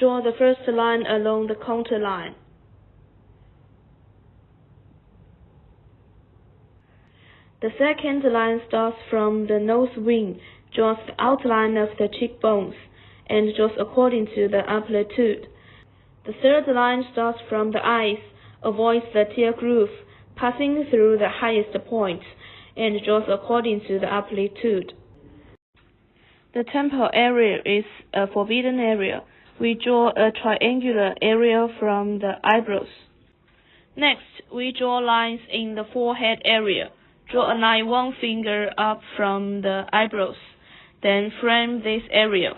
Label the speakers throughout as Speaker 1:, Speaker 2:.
Speaker 1: Draw the first line along the contour line. The second line starts from the nose wing, draws the outline of the cheekbones, and draws according to the amplitude. The third line starts from the eyes, avoids the tear groove, passing through the highest point, and draws according to the amplitude. The temple area is a forbidden area. We draw a triangular area from the eyebrows. Next, we draw lines in the forehead area. Draw a line one finger up from the eyebrows, then frame this area.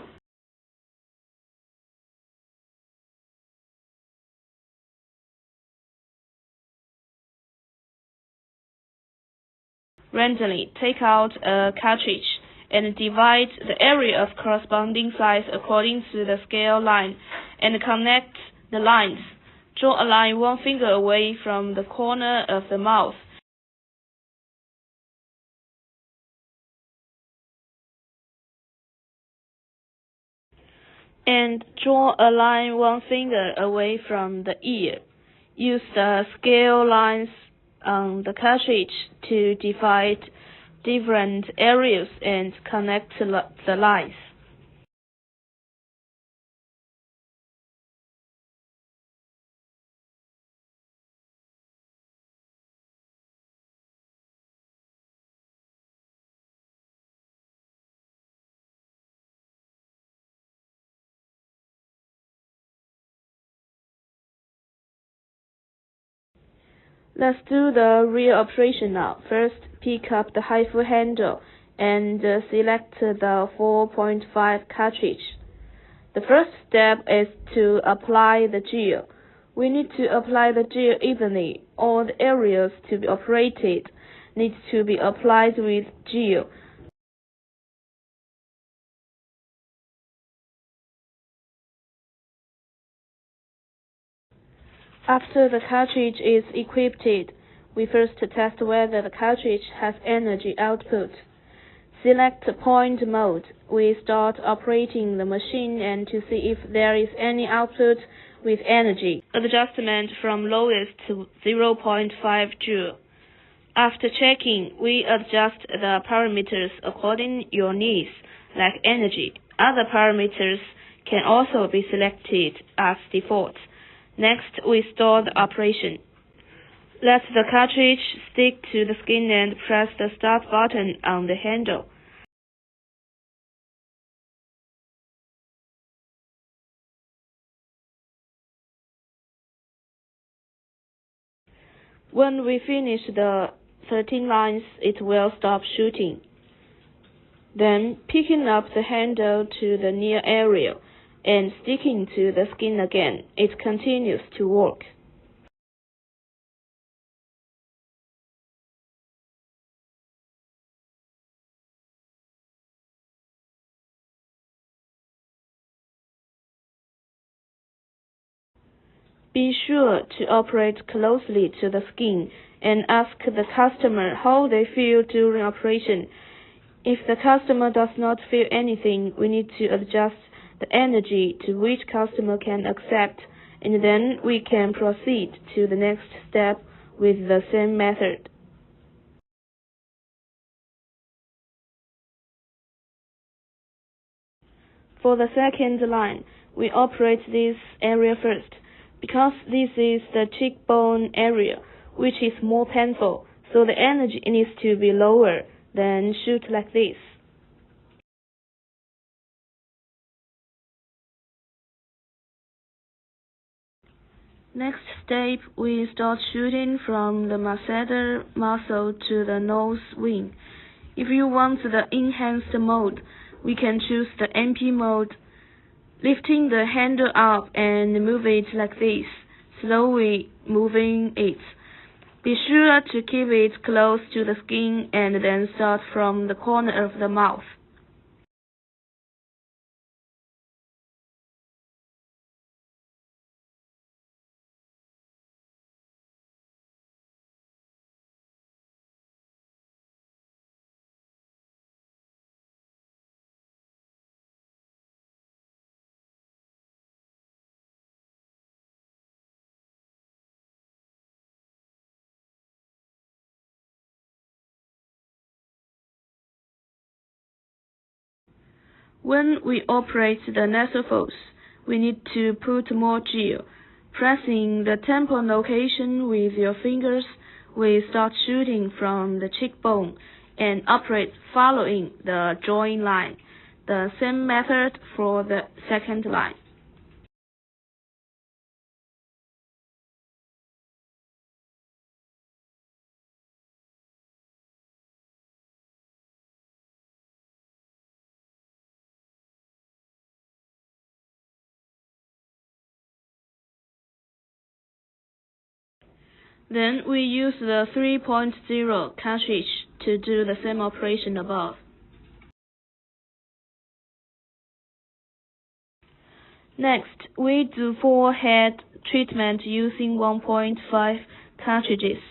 Speaker 1: Randomly take out a cartridge and divide the area of corresponding size according to the scale line and connect the lines. Draw a line one finger away from the corner of the mouth. And draw a line one finger away from the ear. Use the scale lines on the cartridge to divide different areas and connect the lines. Let's do the real operation now. First, pick up the HIFU handle and select the 4.5 cartridge. The first step is to apply the gel. We need to apply the gel evenly. All the areas to be operated need to be applied with gel. After the cartridge is equipped, we first test whether the cartridge has energy output. Select point mode. We start operating the machine and to see if there is any output with energy. Adjustment from lowest to 0.5 joule. After checking, we adjust the parameters according to your needs, like energy. Other parameters can also be selected as default. Next, we start the operation. Let the cartridge stick to the skin and press the start button on the handle. When we finish the 13 lines, it will stop shooting. Then, picking up the handle to the near area and sticking to the skin again, it continues to work. Be sure to operate closely to the skin and ask the customer how they feel during operation. If the customer does not feel anything, we need to adjust the energy to which customer can accept, and then we can proceed to the next step with the same method. For the second line, we operate this area first, because this is the cheekbone area, which is more painful, so the energy needs to be lower than shoot like this. Next step, we start shooting from the masseter muscle to the nose wing. If you want the enhanced mode, we can choose the MP mode, lifting the handle up and move it like this, slowly moving it. Be sure to keep it close to the skin and then start from the corner of the mouth. When we operate the nasopharynx, we need to put more gel. Pressing the temple location with your fingers, we start shooting from the cheekbone and operate following the drawing line. The same method for the second line. Then we use the 3.0 cartridge to do the same operation above. Next, we do forehead treatment using 1.5 cartridges.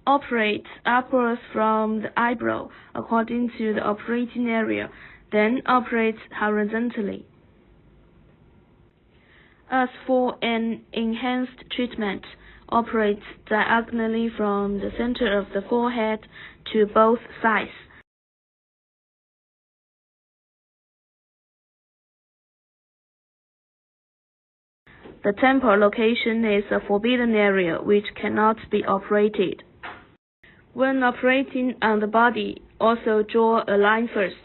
Speaker 1: Operate upwards from the eyebrow according to the operating area, then operate horizontally. As for an enhanced treatment, operate diagonally from the center of the forehead to both sides. The temple location is a forbidden area which cannot be operated. When operating on the body, also draw a line first.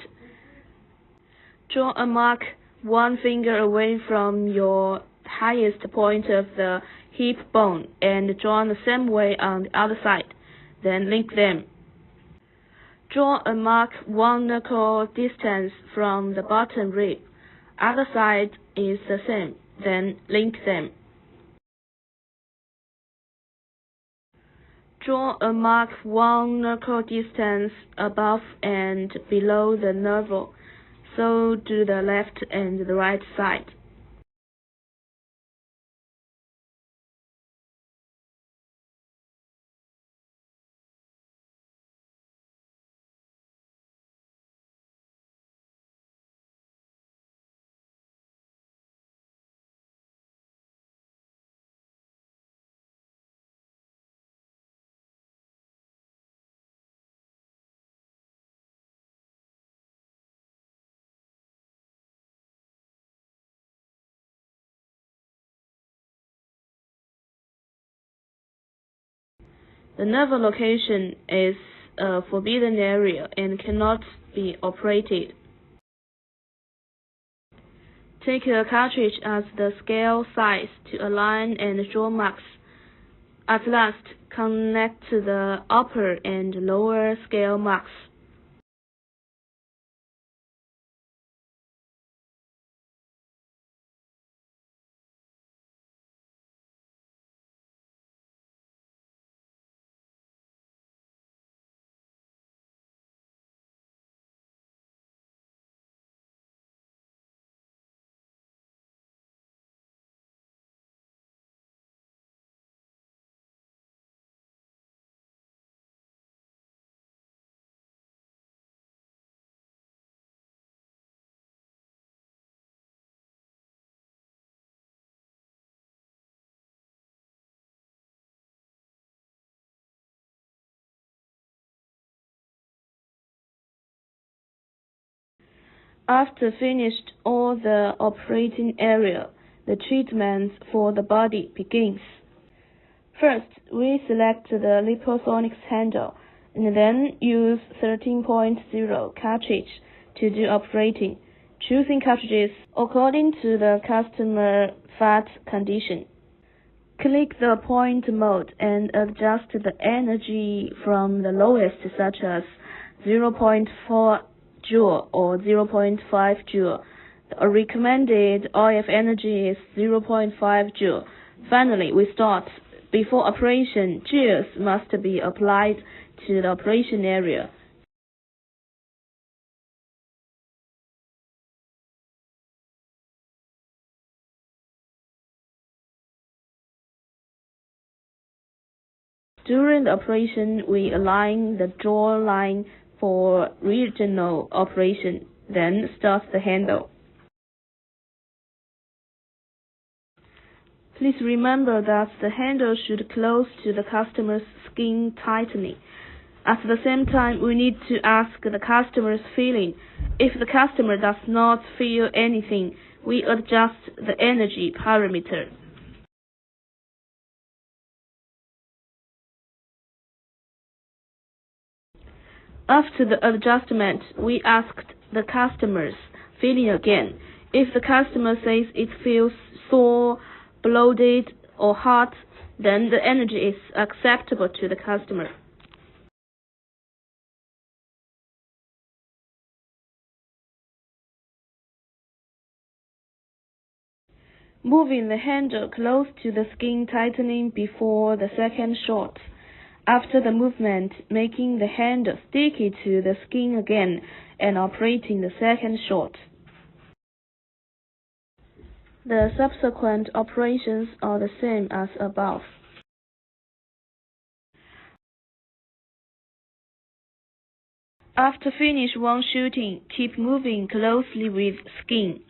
Speaker 1: Draw a mark 1 finger away from your highest point of the hip bone and draw the same way on the other side. Then link them. Draw a mark 1 knuckle distance from the bottom rib. Other side is the same. Then link them. Draw a mark 1 knuckle distance above and below the navel. So do the left and the right side. The navel location is a forbidden area and cannot be operated. Take a cartridge as the scale size to align and draw marks. At last, connect the upper and lower scale marks. After finished all the operating area, the treatment for the body begins. First, we select the liposonics handle and then use 13.0 cartridge to do operating, choosing cartridges according to the customer fat condition. Click the point mode and adjust the energy from the lowest, such as 0.4 joule or 0.5 joule. The recommended RF energy is 0.5 joule. Finally, we start. Before operation, gels must be applied to the operation area. During the operation, we align the draw line for regional operation, then start the handle. Please remember that the handle should close to the customer's skin tightly. At the same time, we need to ask the customer's feeling If the customer does not feel anything, we adjust the energy parameter. After the adjustment, we asked the customer's feeling again. If the customer says it feels sore, bloated, or hot, then the energy is acceptable to the customer. Moving the handle close to the skin tightening before the second shot. After the movement, making the handle sticky to the skin again and operating the second shot. The subsequent operations are the same as above. After finish one shooting, keep moving closely with skin.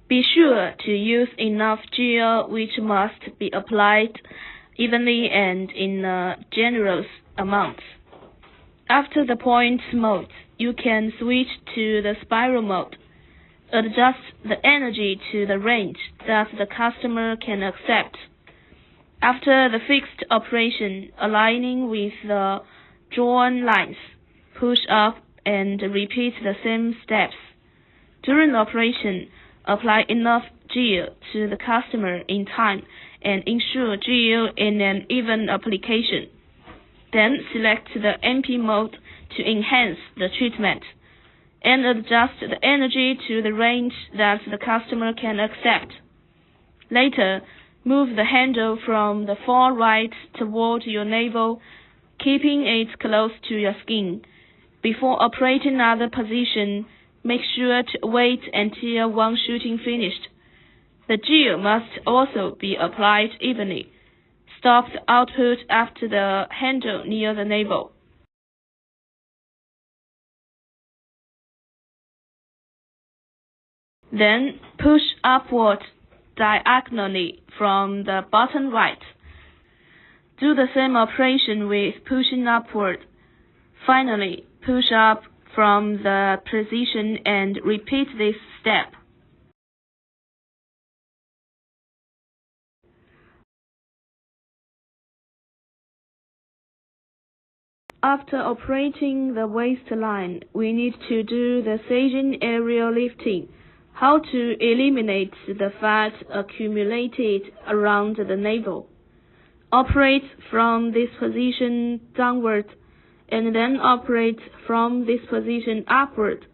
Speaker 1: Be sure to use enough gel, which must be applied evenly and in a generous amount. After the point mode, you can switch to the spiral mode. Adjust the energy to the range that the customer can accept. After the fixed operation, aligning with the drawn lines, push up and repeat the same steps. During the operation, apply enough gel to the customer in time and ensure gel in an even application. Then select the MP mode to enhance the treatment and adjust the energy to the range that the customer can accept. Later, move the handle from the far right toward your navel, keeping it close to your skin. Before operating another position, make sure to wait until one shooting finished. The gel must also be applied evenly. Stop the output after the handle near the navel. Then push upward diagonally from the bottom right. Do the same operation with pushing upward. Finally, push up from the position and repeat this step. After operating the waistline, we need to do the sagittal area lifting. How to eliminate the fat accumulated around the navel. Operate from this position downward, and then operate from this position upward.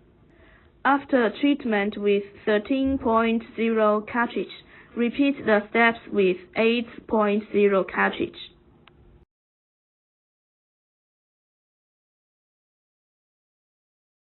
Speaker 1: After treatment with 13.0 cartridge, repeat the steps with 8.0 cartridge.